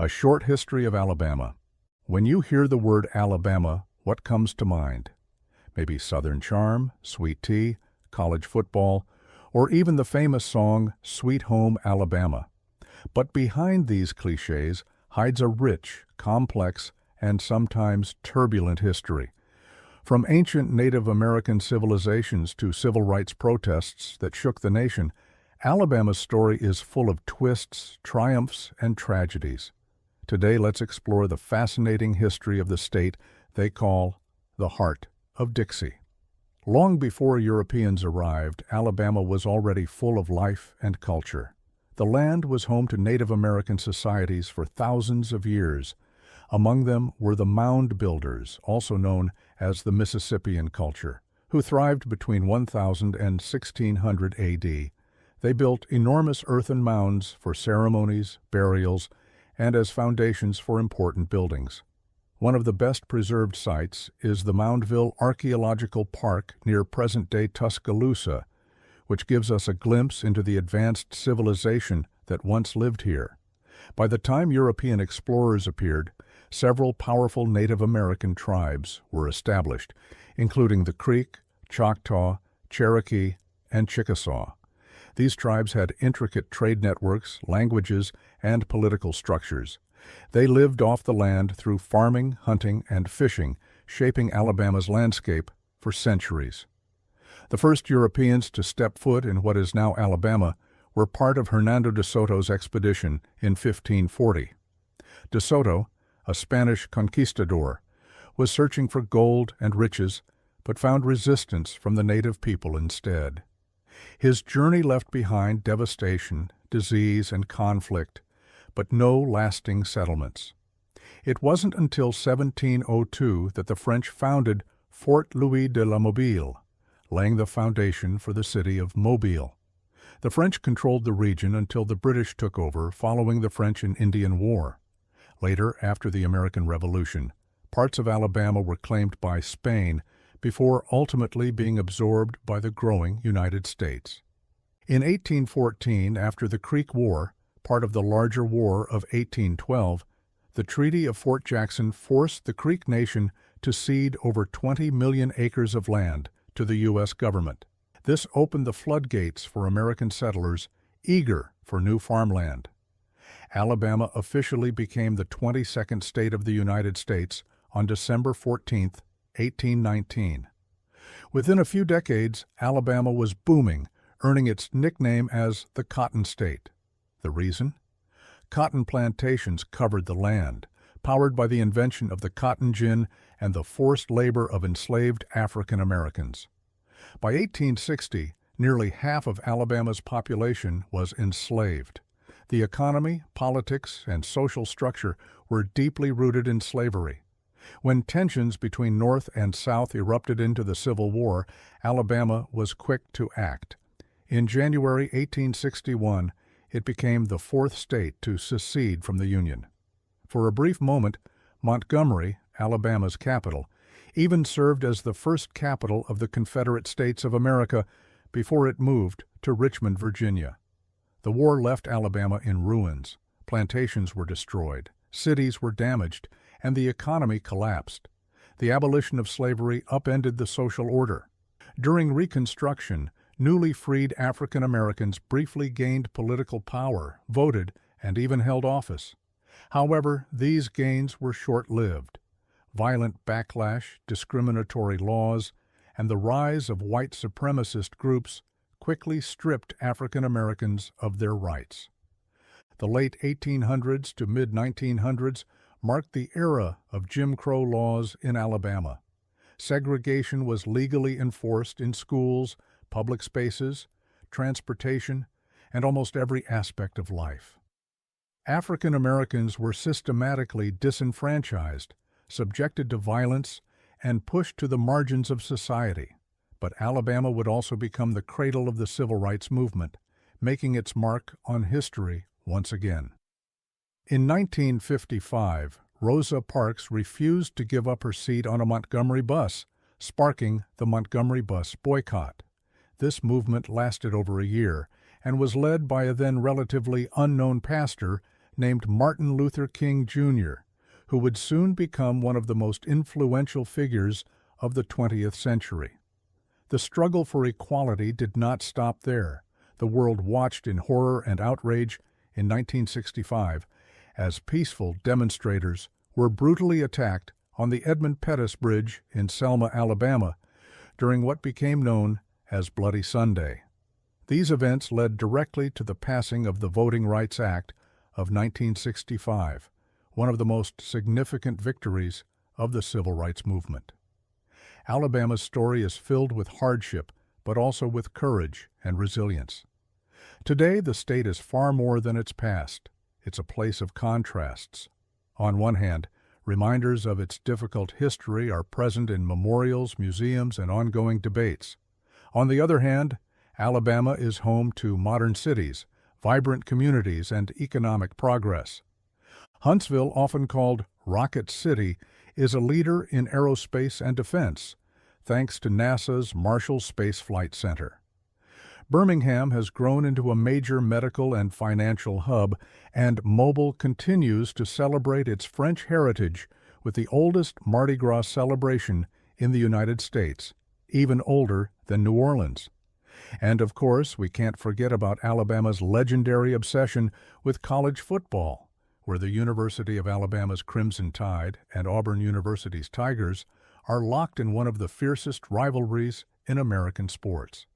A short history of Alabama. When you hear the word Alabama, what comes to mind? Maybe Southern charm, sweet tea, college football, or even the famous song, Sweet Home Alabama. But behind these cliches hides a rich, complex, and sometimes turbulent history. From ancient Native American civilizations to civil rights protests that shook the nation, Alabama's story is full of twists, triumphs, and tragedies. Today, let's explore the fascinating history of the state they call the Heart of Dixie. Long before Europeans arrived, Alabama was already full of life and culture. The land was home to Native American societies for thousands of years. Among them were the mound builders, also known as the Mississippian culture, who thrived between 1000 and 1600 A.D. They built enormous earthen mounds for ceremonies, burials, and as foundations for important buildings. One of the best preserved sites is the Moundville Archaeological Park near present-day Tuscaloosa, which gives us a glimpse into the advanced civilization that once lived here. By the time European explorers appeared, several powerful Native American tribes were established, including the Creek, Choctaw, Cherokee, and Chickasaw. These tribes had intricate trade networks, languages, and political structures. They lived off the land through farming, hunting, and fishing, shaping Alabama's landscape for centuries. The first Europeans to step foot in what is now Alabama were part of Hernando de Soto's expedition in 1540. De Soto, a Spanish conquistador, was searching for gold and riches, but found resistance from the native people instead. His journey left behind devastation, disease, and conflict, but no lasting settlements. It wasn't until 1702 that the French founded Fort Louis de la Mobile, laying the foundation for the city of Mobile. The French controlled the region until the British took over following the French and Indian War. Later, after the American Revolution, parts of Alabama were claimed by Spain before ultimately being absorbed by the growing United States. In 1814, after the Creek War, part of the larger War of 1812, the Treaty of Fort Jackson forced the Creek Nation to cede over 20 million acres of land to the U.S. government. This opened the floodgates for American settlers eager for new farmland. Alabama officially became the 22nd state of the United States on December 14, 1819. Within a few decades, Alabama was booming, earning its nickname as the Cotton State. The reason? Cotton plantations covered the land, powered by the invention of the cotton gin and the forced labor of enslaved African Americans. By 1860, nearly half of Alabama's population was enslaved. The economy, politics, and social structure were deeply rooted in slavery. When tensions between North and South erupted into the Civil War, Alabama was quick to act. In January 1861, it became the fourth state to secede from the Union. For a brief moment, Montgomery, Alabama's capital, even served as the first capital of the Confederate States of America before it moved to Richmond, Virginia. The war left Alabama in ruins. Plantations were destroyed, cities were damaged, and the economy collapsed. The abolition of slavery upended the social order. During Reconstruction, newly freed African Americans briefly gained political power, voted, and even held office. However, these gains were short-lived. Violent backlash, discriminatory laws, and the rise of white supremacist groups quickly stripped African Americans of their rights. The late 1800s to mid-1900s marked the era of Jim Crow laws in Alabama. Segregation was legally enforced in schools, public spaces, transportation, and almost every aspect of life. African Americans were systematically disenfranchised, subjected to violence, and pushed to the margins of society. But Alabama would also become the cradle of the civil rights movement, making its mark on history once again. In 1955, Rosa Parks refused to give up her seat on a Montgomery bus, sparking the Montgomery bus boycott. This movement lasted over a year and was led by a then relatively unknown pastor named Martin Luther King Jr., who would soon become one of the most influential figures of the 20th century. The struggle for equality did not stop there. The world watched in horror and outrage in 1965 as peaceful demonstrators were brutally attacked on the Edmund Pettus Bridge in Selma, Alabama, during what became known as Bloody Sunday. These events led directly to the passing of the Voting Rights Act of 1965, one of the most significant victories of the civil rights movement. Alabama's story is filled with hardship, but also with courage and resilience. Today, the state is far more than its past. It's a place of contrasts. On one hand, reminders of its difficult history are present in memorials, museums, and ongoing debates. On the other hand, Alabama is home to modern cities, vibrant communities, and economic progress. Huntsville, often called Rocket City, is a leader in aerospace and defense, thanks to NASA's Marshall Space Flight Center. Birmingham has grown into a major medical and financial hub, and Mobile continues to celebrate its French heritage with the oldest Mardi Gras celebration in the United States, even older than New Orleans. And of course, we can't forget about Alabama's legendary obsession with college football, where the University of Alabama's Crimson Tide and Auburn University's Tigers are locked in one of the fiercest rivalries in American sports.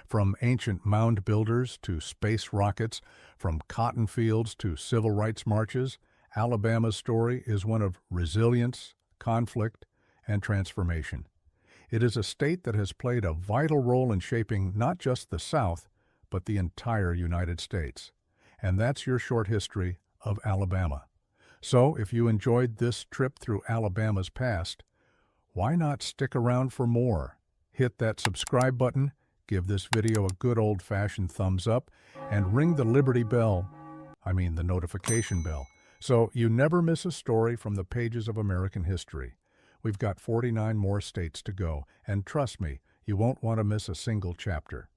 From ancient mound builders to space rockets, from cotton fields to civil rights marches, Alabama's story is one of resilience, conflict, and transformation. It is a state that has played a vital role in shaping not just the South, but the entire United States. And that's your short history of Alabama. So, if you enjoyed this trip through Alabama's past, why not stick around for more? Hit that subscribe button, give this video a good old-fashioned thumbs up, and ring the the notification bell, so you never miss a story from the pages of American history. We've got 49 more states to go, and trust me, you won't want to miss a single chapter.